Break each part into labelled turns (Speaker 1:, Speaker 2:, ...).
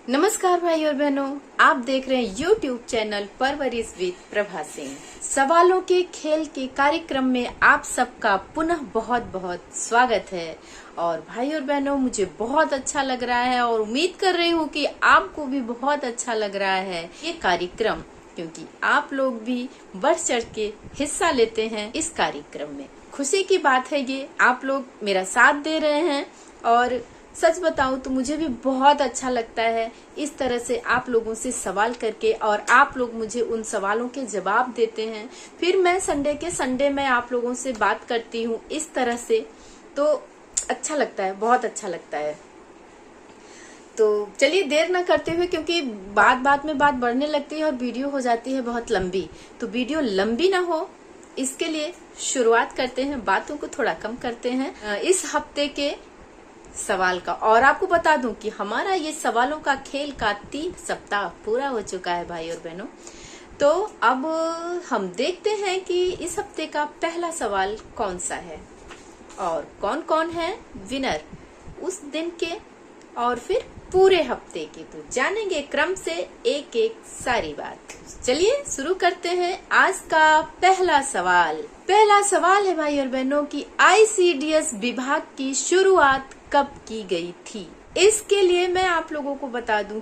Speaker 1: नमस्कार भाई और बहनों, आप देख रहे हैं YouTube चैनल परवरिश विद प्रभा सिंह। सवालों के खेल के कार्यक्रम में आप सबका पुनः बहुत बहुत स्वागत है। और भाई और बहनों, मुझे बहुत अच्छा लग रहा है और उम्मीद कर रही हूँ कि आपको भी बहुत अच्छा लग रहा है ये कार्यक्रम, क्योंकि आप लोग भी बढ़ चढ़ के हिस्सा लेते हैं इस कार्यक्रम में। खुशी की बात है ये, आप लोग मेरा साथ दे रहे हैं और सच बताऊं तो मुझे भी बहुत अच्छा लगता है इस तरह से आप लोगों से सवाल करके, और आप लोग मुझे उन सवालों के जवाब देते हैं। फिर मैं संडे के संडे में आप लोगों से बात करती हूँ इस तरह से, तो अच्छा लगता है, बहुत अच्छा लगता है। तो चलिए देर ना करते हुए, क्योंकि बात में बात बढ़ने लगती है और वीडियो हो जाती है बहुत लंबी, तो वीडियो लंबी ना हो इसके लिए शुरुआत करते हैं, बातों को थोड़ा कम करते हैं इस हफ्ते के सवाल का। और आपको बता दूं कि हमारा ये सवालों का खेल का 3 सप्ताह पूरा हो चुका है भाई और बहनों। तो अब हम देखते हैं कि इस हफ्ते का पहला सवाल कौन सा है और कौन कौन है विनर उस दिन के और फिर पूरे हफ्ते की, तो जानेंगे क्रम से एक एक सारी बात। चलिए शुरू करते हैं आज का पहला सवाल। पहला सवाल है भाई और बहनों की ICDS विभाग की शुरुआत कब की गई थी। इसके लिए मैं आप लोगों को बता दूं,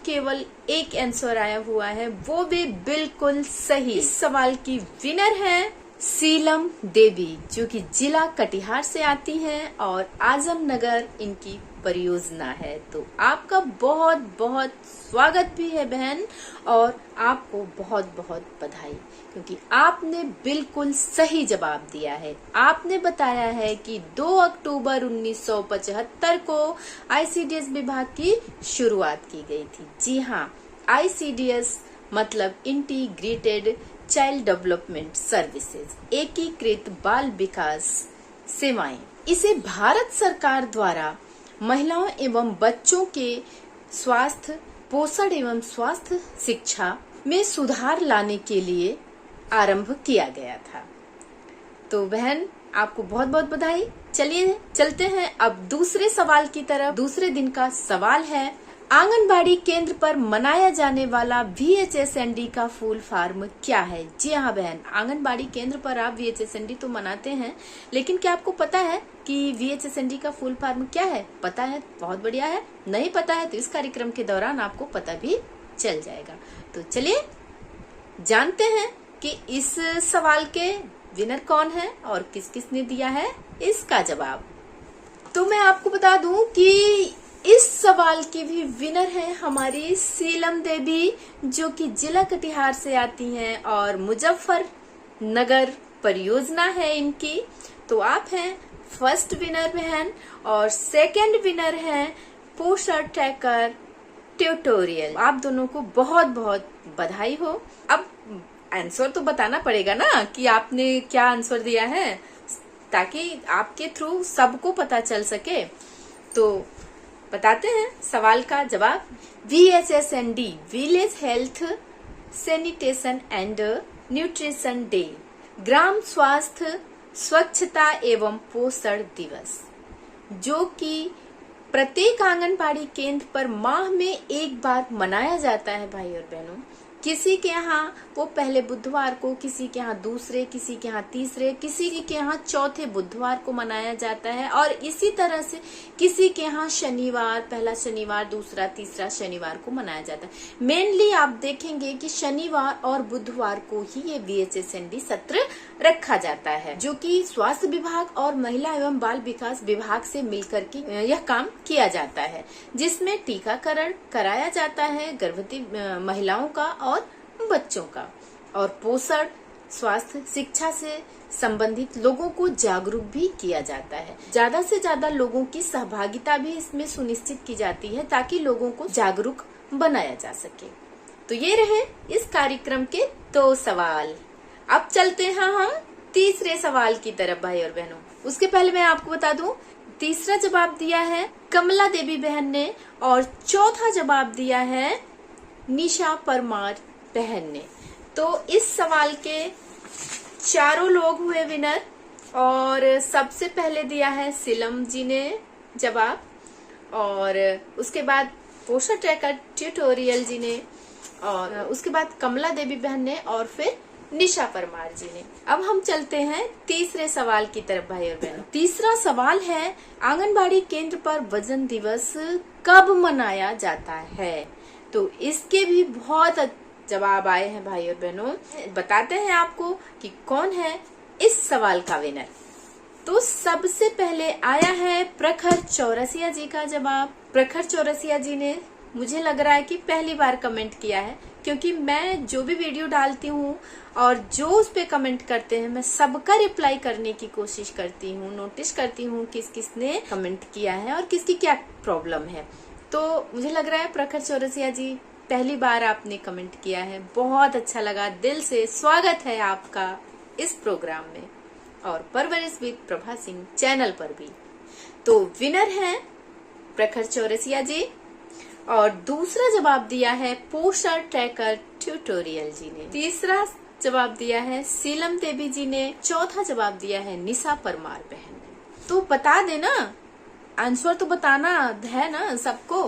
Speaker 1: केवल एक आंसर आया हुआ है, वो भी बिल्कुल सही। इस सवाल की विनर है सीलम देवी, जो कि जिला कटिहार से आती हैं और आजमनगर इनकी परियोजना है। तो आपका बहुत बहुत स्वागत भी है बहन, और आपको बहुत बहुत बधाई, क्योंकि आपने बिल्कुल सही जवाब दिया है। आपने बताया है कि 2 अक्टूबर 1975 को ICDS विभाग की शुरुआत की गई थी। जी हाँ, ICDS मतलब इंटीग्रेटेड चाइल्ड डेवलपमेंट सर्विसेज, एकीकृत बाल विकास सेवाएं। इसे भारत सरकार द्वारा महिलाओं एवं बच्चों के स्वास्थ्य, पोषण एवं स्वास्थ्य शिक्षा में सुधार लाने के लिए आरंभ किया गया था। तो बहन, आपको बहुत बहुत बधाई। चलिए चलते हैं अब दूसरे सवाल की तरफ। दूसरे दिन का सवाल है, आंगनबाड़ी केंद्र पर मनाया जाने वाला VHSND का फुल फॉर्म क्या है। जी हाँ बहन, आंगनबाड़ी केंद्र पर आप VHSND तो मनाते हैं, लेकिन क्या आपको पता है कि VHSND का फुल फॉर्म क्या है? पता है? बहुत बढ़िया है। नहीं पता है तो इस कार्यक्रम के दौरान आपको पता भी चल जाएगा। तो चलिए जानते हैं कि इस सवाल के विनर कौन है और किस किस ने दिया है इसका जवाब। तो मैं आपको बता दूं कि इस सवाल की भी विनर है हमारी सीलम देवी, जो कि जिला कटिहार से आती हैं और मुजफ्फरनगर परियोजना है इनकी। तो आप हैं फर्स्ट विनर बहन, और सेकंड विनर है पोस्टर ट्रैकर ट्यूटोरियल। आप दोनों को बहुत बहुत बधाई हो। अब आंसर तो बताना पड़ेगा ना कि आपने क्या आंसर दिया है, ताकि आपके थ्रू सबको पता चल सके। तो बताते हैं सवाल का जवाब। VHSND village health sanitation and nutrition day, ग्राम स्वास्थ्य स्वच्छता एवं पोषण दिवस, जो कि प्रत्येक आंगनबाड़ी केंद्र पर माह में एक बार मनाया जाता है भाई और बहनों। किसी के यहाँ वो पहले बुधवार को, किसी के यहाँ दूसरे, किसी के यहाँ तीसरे, किसी के यहाँ चौथे बुधवार को मनाया जाता है, और इसी तरह से किसी के यहाँ शनिवार, पहला शनिवार, दूसरा, तीसरा शनिवार को मनाया जाता है। मेनली आप देखेंगे कि शनिवार और बुधवार को ही ये VHSND सत्र रखा जाता है, जो कि स्वास्थ्य विभाग और महिला एवं बाल विकास विभाग से मिलकर के यह काम किया जाता है, जिसमें टीकाकरण कराया जाता है गर्भवती महिलाओं का और बच्चों का, और पोषण स्वास्थ्य शिक्षा से संबंधित लोगों को जागरूक भी किया जाता है। ज्यादा से ज्यादा लोगों की सहभागिता भी इसमें सुनिश्चित की जाती है, ताकि लोगों को जागरूक बनाया जा सके। तो ये रहे इस कार्यक्रम के 2 सवाल। अब चलते हैं हम तीसरे सवाल की तरफ भाई और बहनों। उसके पहले मैं आपको बता दूं, तीसरा जवाब दिया है कमला देवी बहन ने, और चौथा जवाब दिया है निशा परमार बहन ने। तो इस सवाल के चारों लोग हुए विनर, और सबसे पहले दिया है सीलम जी ने जवाब, और उसके बाद पोषण ट्रैकर ट्यूटोरियल जी ने, और उसके बाद कमला देवी बहन ने, और फिर निशा परमार जी ने। अब हम चलते हैं तीसरे सवाल की तरफ भाई और बहनों। तीसरा सवाल है, आंगनबाड़ी केंद्र पर वजन दिवस कब मनाया जाता है? तो इसके भी बहुत जवाब आए हैं भाई और बहनों। बताते हैं आपको कि कौन है इस सवाल का विनर। तो सबसे पहले आया है प्रखर चौरसिया जी का जवाब। प्रखर चौरसिया जी ने, मुझे लग रहा है कि पहली बार कमेंट किया है, क्योंकि मैं जो भी वीडियो डालती हूँ और जो उस पे कमेंट करते हैं मैं सबका रिप्लाई करने की कोशिश करती हूँ, नोटिस करती हूँ किस किसने कमेंट किया है और किसकी क्या प्रॉब्लम है। तो मुझे लग रहा है प्रखर चौरसिया जी पहली बार आपने कमेंट किया है। बहुत अच्छा लगा, दिल से स्वागत है आपका इस प्रोग्राम में और परवरिश विद प्रभा सिंह चैनल पर भी। तो विनर है प्रखर चौरसिया जी, और दूसरा जवाब दिया है पोषण ट्रैकर ट्यूटोरियल जी ने। तीसरा जवाब दिया है सीलम देवी जी ने। चौथा जवाब दिया है निशा परमार बहन ने। तो बता देना, आंसर तो बताना है ना सबको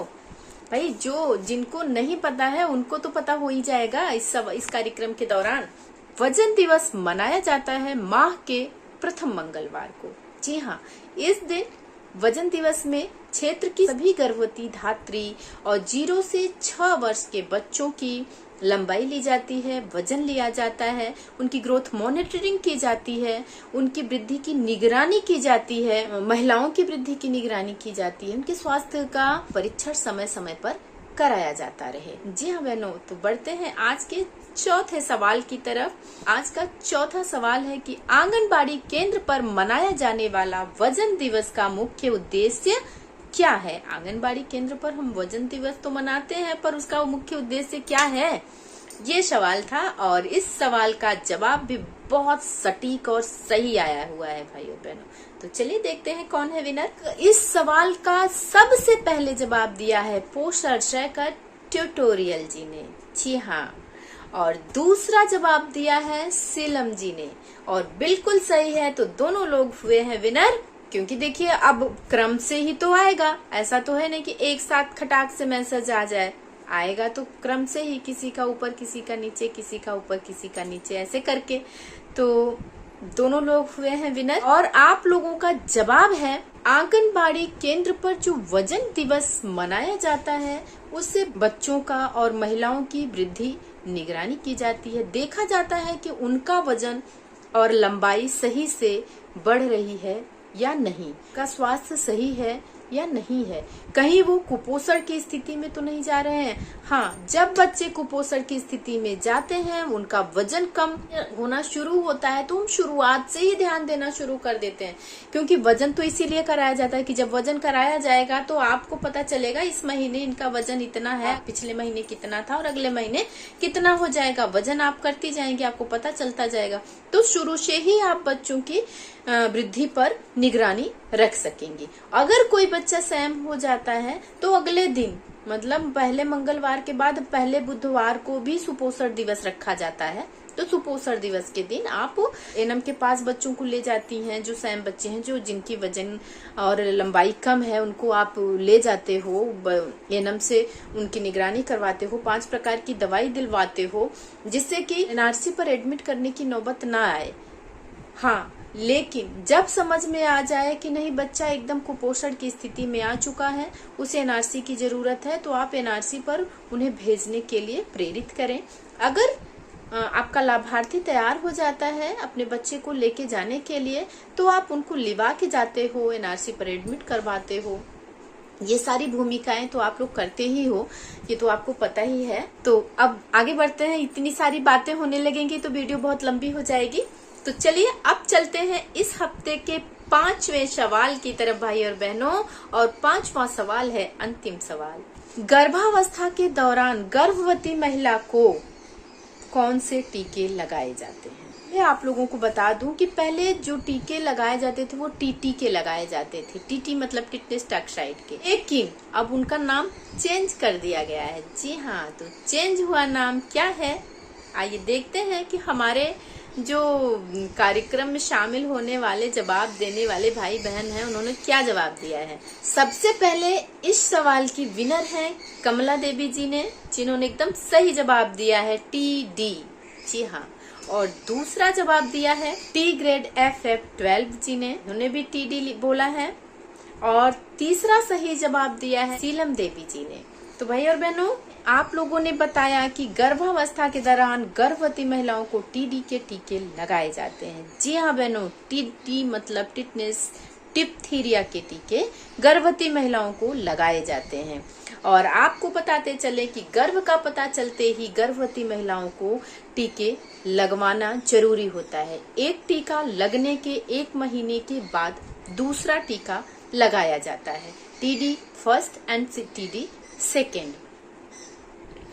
Speaker 1: भाई। जो जिनको नहीं पता है उनको तो पता हो ही जाएगा। इस कार्यक्रम के दौरान वजन दिवस मनाया जाता है माह के प्रथम मंगलवार को। जी हाँ, इस दिन वजन दिवस में क्षेत्र की सभी गर्भवती धात्री और 0 से 6 वर्ष के बच्चों की लंबाई ली जाती है, वजन लिया जाता है, उनकी ग्रोथ मॉनिटरिंग की जाती है, उनकी वृद्धि की निगरानी की जाती है, महिलाओं की वृद्धि की निगरानी की जाती है, उनके स्वास्थ्य का परीक्षण समय समय पर कराया जाता रहे। जी हाँ बहनों, तो बढ़ते हैं आज के चौथे सवाल की तरफ। आज का चौथा सवाल है कि आंगनबाड़ी केंद्र पर मनाया जाने वाला वजन दिवस का मुख्य उद्देश्य क्या है? आंगनबाड़ी केंद्र पर हम वजन दिवस तो मनाते हैं, पर उसका मुख्य उद्देश्य क्या है? ये सवाल था, और इस सवाल का जवाब भी बहुत सटीक और सही आया हुआ है भाई और बहनों। तो चलिए देखते हैं कौन है विनर। इस सवाल का सबसे पहले जवाब दिया है पोषण ट्रैकर ट्यूटोरियल जी ने। जी हाँ, और दूसरा जवाब दिया है सीलम जी ने, और बिल्कुल सही है। तो दोनों लोग हुए हैं विनर, क्योंकि देखिए अब क्रम से ही तो आएगा। ऐसा तो है नहीं कि एक साथ खटाक से मैसेज आ जाए, आएगा तो क्रम से ही, किसी का ऊपर किसी का नीचे, किसी का ऊपर किसी का नीचे, ऐसे करके। तो दोनों लोग हुए हैं विनर। और आप लोगों का जवाब है आंगनबाड़ी केंद्र पर जो वजन दिवस मनाया जाता है उससे बच्चों का और महिलाओं की वृद्धि निगरानी की जाती है। देखा जाता है कि उनका वजन और लंबाई सही से बढ़ रही है या नहीं, का स्वास्थ्य सही है या नहीं है, कहीं वो कुपोषण की स्थिति में तो नहीं जा रहे हैं। हाँ, जब बच्चे कुपोषण की स्थिति में जाते हैं, उनका वजन कम होना शुरू होता है, तो हम शुरुआत से ही ध्यान देना शुरू कर देते हैं। क्योंकि वजन तो इसीलिए कराया जाता है कि जब वजन कराया जाएगा तो आपको पता चलेगा इस महीने इनका वजन इतना है, पिछले महीने कितना था और अगले महीने कितना हो जाएगा। वजन आप करती जाएंगे, आपको पता चलता जाएगा। तो शुरू से ही आप बच्चों की वृद्धि पर निगरानी रख सकेंगी। अगर कोई बच्चा सैम हो जाता है तो अगले दिन, मतलब पहले मंगलवार के बाद पहले बुधवार को भी सुपोषण दिवस रखा जाता है। तो सुपोषण दिवस के दिन आप एनम के पास बच्चों को ले जाती हैं, जो सैम बच्चे हैं, जो जिनकी वजन और लंबाई कम है, उनको आप ले जाते हो एनम से, उनकी निगरानी करवाते हो, 5 प्रकार की दवाई दिलवाते हो, जिससे कि एनआरसी पर एडमिट करने की नौबत ना आए। हाँ, लेकिन जब समझ में आ जाए कि नहीं, बच्चा एकदम कुपोषण की स्थिति में आ चुका है, उसे एनआरसी की जरूरत है, तो आप एनआरसी पर उन्हें भेजने के लिए प्रेरित करें। अगर आपका लाभार्थी तैयार हो जाता है अपने बच्चे को लेके जाने के लिए, तो आप उनको लिवा के जाते हो, एनआरसी पर एडमिट करवाते हो। ये सारी भूमिकाएं तो आप लोग करते ही हो, ये तो आपको पता ही है। तो अब आगे बढ़ते हैं। इतनी सारी बातें होने लगेंगी तो वीडियो बहुत लंबी हो जाएगी। तो चलिए अब चलते हैं इस हफ्ते के 5वें सवाल की तरफ भाई और बहनों, और 5वां सवाल है अंतिम सवाल। गर्भावस्था के दौरान गर्भवती महिला को कौन से टीके लगाए जाते हैं? मैं आप लोगों को बता दूं कि पहले जो टीके लगाए जाते थे वो टीटी के लगाए जाते थे। टीटी मतलब टिटनेस टॉक्साइड के, लेकिन अब उनका नाम चेंज कर दिया गया है। जी हाँ, तो चेंज हुआ नाम क्या है? आइए देखते हैं कि हमारे जो कार्यक्रम में शामिल होने वाले जवाब देने वाले भाई बहन हैं उन्होंने क्या जवाब दिया है। सबसे पहले इस सवाल की विनर है कमला देवी जी ने, जिन्होंने एकदम सही जवाब दिया है TD। जी हाँ। और दूसरा जवाब दिया है टी ग्रेड FF12 जी ने, उन्होंने भी TD बोला है। और तीसरा सही जवाब दिया है सीलम देवी जी ने। तो भाई और बहनों, आप लोगों ने बताया कि गर्भावस्था के दौरान गर्भवती महिलाओं को TD के टीके लगाए जाते हैं। जी हाँ बहनों, TD मतलब टिटनेस डिप्थीरिया के टीके गर्भवती महिलाओं को लगाए जाते हैं। और आपको बताते चले कि गर्भ का पता चलते ही गर्भवती महिलाओं को टीके लगवाना जरूरी होता है। एक टीका लगने के 1 महीने के बाद दूसरा टीका लगाया जाता है, TD first and TD second.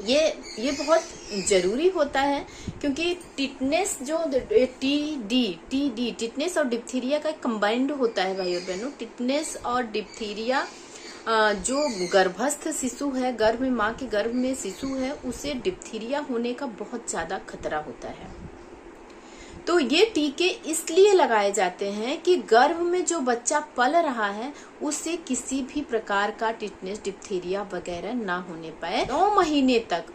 Speaker 1: ये बहुत जरूरी होता है क्योंकि टिटनेस जो TD टिटनेस और डिप्थीरिया का कंबाइंड होता है भाई और बहनों। टिटनेस और डिप्थीरिया जो गर्भस्थ शिशु है, गर्भ में माँ के गर्भ में शिशु है, उसे डिप्थीरिया होने का बहुत ज्यादा खतरा होता है। तो ये टीके इसलिए लगाए जाते हैं कि गर्भ में जो बच्चा पल रहा है उसे किसी भी प्रकार का टिटनेस डिप्थीरिया वगैरह ना होने पाए। 9 महीने तक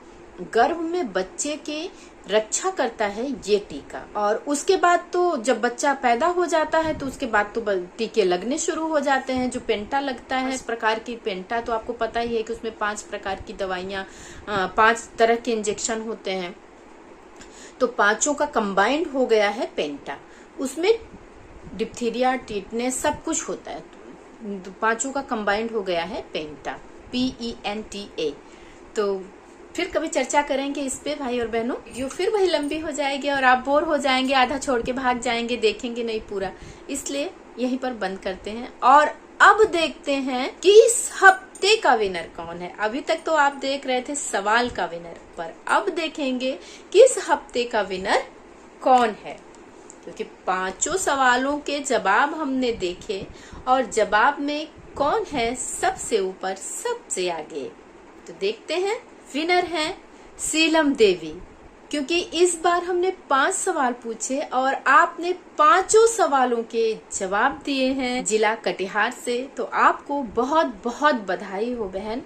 Speaker 1: गर्भ में बच्चे के रक्षा करता है ये टीका। और उसके बाद तो जब बच्चा पैदा हो जाता है तो उसके बाद तो टीके लगने शुरू हो जाते हैं। जो पेंटा लगता है, इस प्रकार की पेंटा तो आपको पता ही है कि उसमें 5 प्रकार की दवाइयां, 5 तरह के इंजेक्शन होते हैं। तो 5 का कंबाइंड हो गया है पेंटा। उसमें डिप्थीरिया, टिटनेस सब कुछ होता है। 5 का कंबाइंड हो गया है पेंटा, PENTA। तो फिर कभी चर्चा करेंगे इस पे भाई और बहनों। जो फिर वही लंबी हो जाएगी और आप बोर हो जाएंगे, आधा छोड़ के भाग जाएंगे, देखेंगे नहीं पूरा। इसलिए यहीं पर बंद करते हैं और अब देखते हैं कि इस हफ्ते का विनर कौन है। अभी तक तो आप देख रहे थे सवाल का विनर, पर अब देखेंगे कि इस हफ्ते का विनर कौन है, क्योंकि 5 सवालों के जवाब हमने देखे और जवाब में कौन है सबसे ऊपर, सबसे आगे। तो देखते हैं। विनर है सीलम देवी, क्योंकि इस बार हमने 5 सवाल पूछे और आपने 5 सवालों के जवाब दिए हैं जिला कटिहार से। तो आपको बहुत बहुत बधाई हो बहन,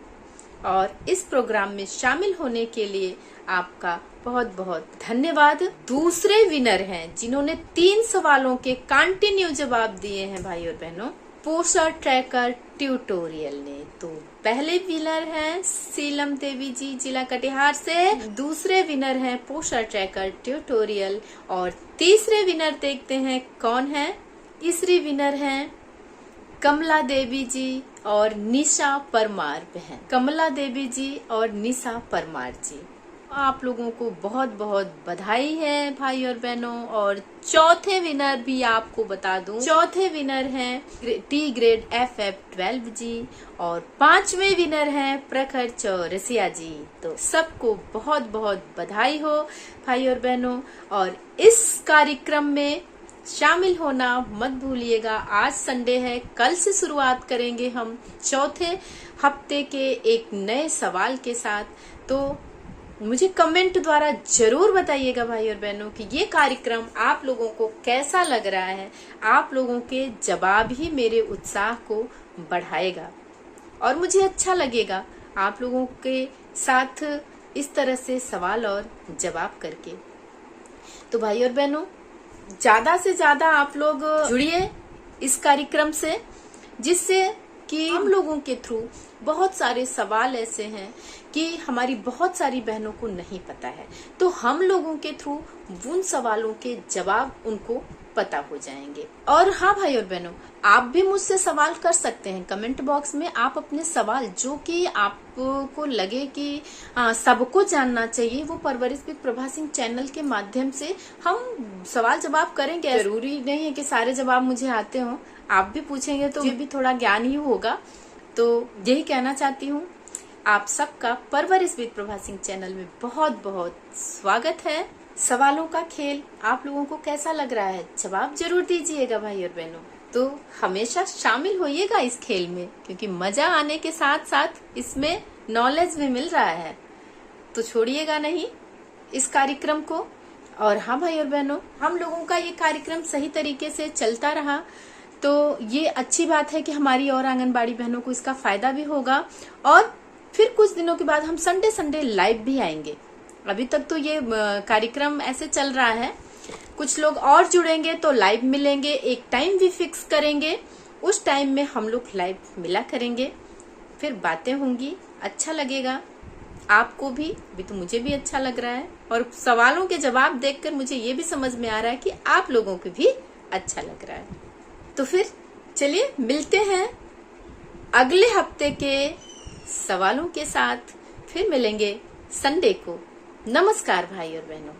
Speaker 1: और इस प्रोग्राम में शामिल होने के लिए आपका बहुत बहुत धन्यवाद। दूसरे विनर हैं जिन्होंने 3 सवालों के कंटिन्यू जवाब दिए हैं भाई और बहनों, पोस्टर ट्रैकर ट्यूटोरियल ने। तो पहले विनर हैं सीलम देवी जी जिला कटिहार से, दूसरे विनर हैं पोस्टर ट्रैकर ट्यूटोरियल, और तीसरे विनर देखते हैं कौन है। तीसरी विनर हैं कमला देवी जी और निशा परमार बहन। कमला देवी जी और निशा परमार जी, आप लोगों को बहुत बहुत बधाई है भाई और बहनों। और चौथे विनर भी आपको बता दूं, चौथे विनर हैं T ग्रेड FF12 जी, और 5वें विनर हैं प्रखर चौरसिया जी। तो सबको बहुत बहुत बधाई हो भाई और बहनों, और इस कार्यक्रम में शामिल होना मत भूलिएगा। आज संडे है, कल से शुरुआत करेंगे हम चौथे हफ्ते के एक नए सवाल के साथ। तो मुझे कमेंट द्वारा जरूर बताइएगा भाई और बहनों कि ये कार्यक्रम आप लोगों को कैसा लग रहा है। आप लोगों के जवाब ही मेरे उत्साह को बढ़ाएगा और मुझे अच्छा लगेगा आप लोगों के साथ इस तरह से सवाल और जवाब करके। तो भाई और बहनों, ज्यादा से ज्यादा आप लोग जुड़िए इस कार्यक्रम से, जिससे कि हम लोगों के थ्रू बहुत सारे सवाल ऐसे हैं कि हमारी बहुत सारी बहनों को नहीं पता है, तो हम लोगों के थ्रू उन सवालों के जवाब उनको पता हो जाएंगे। और हाँ भाई और बहनों, आप भी मुझसे सवाल कर सकते हैं कमेंट बॉक्स में। आप अपने सवाल जो कि आपको लगे कि सबको जानना चाहिए, वो परवरिश विद प्रभा सिंह चैनल के माध्यम से हम सवाल जवाब करेंगे। जरूरी नहीं है कि सारे जवाब मुझे आते हों, आप भी पूछेंगे तो ये भी थोड़ा ज्ञान ही होगा। तो यही कहना चाहती हूँ, आप सबका परवरिश विद प्रभा सिंह चैनल में बहुत बहुत स्वागत है। सवालों का खेल आप लोगों को कैसा लग रहा है, जवाब जरूर दीजिएगा भाई और बहनों। तो हमेशा शामिल होइएगा इस खेल में, क्योंकि मजा आने के साथ साथ इसमें नॉलेज भी मिल रहा है। तो छोड़िएगा नहीं इस कार्यक्रम को। और हाँ भाई और बहनों, हम लोगों का ये कार्यक्रम सही तरीके से चलता रहा तो ये अच्छी बात है कि हमारी और आंगनबाड़ी बहनों को इसका फायदा भी होगा। और फिर कुछ दिनों के बाद हम संडे संडे लाइव भी आएंगे। अभी तक तो ये कार्यक्रम ऐसे चल रहा है, कुछ लोग और जुड़ेंगे तो लाइव मिलेंगे, एक टाइम भी फिक्स करेंगे, उस टाइम में हम लोग लाइव मिला करेंगे, फिर बातें होंगी, अच्छा लगेगा आपको भी, अभी तो मुझे भी अच्छा लग रहा है। और सवालों के जवाब देखकर मुझे ये भी समझ में आ रहा है कि आप लोगों को भी अच्छा लग रहा है। तो फिर चलिए मिलते हैं अगले हफ्ते के सवालों के साथ, फिर मिलेंगे संडे को। नमस्कार भाई और बहनों।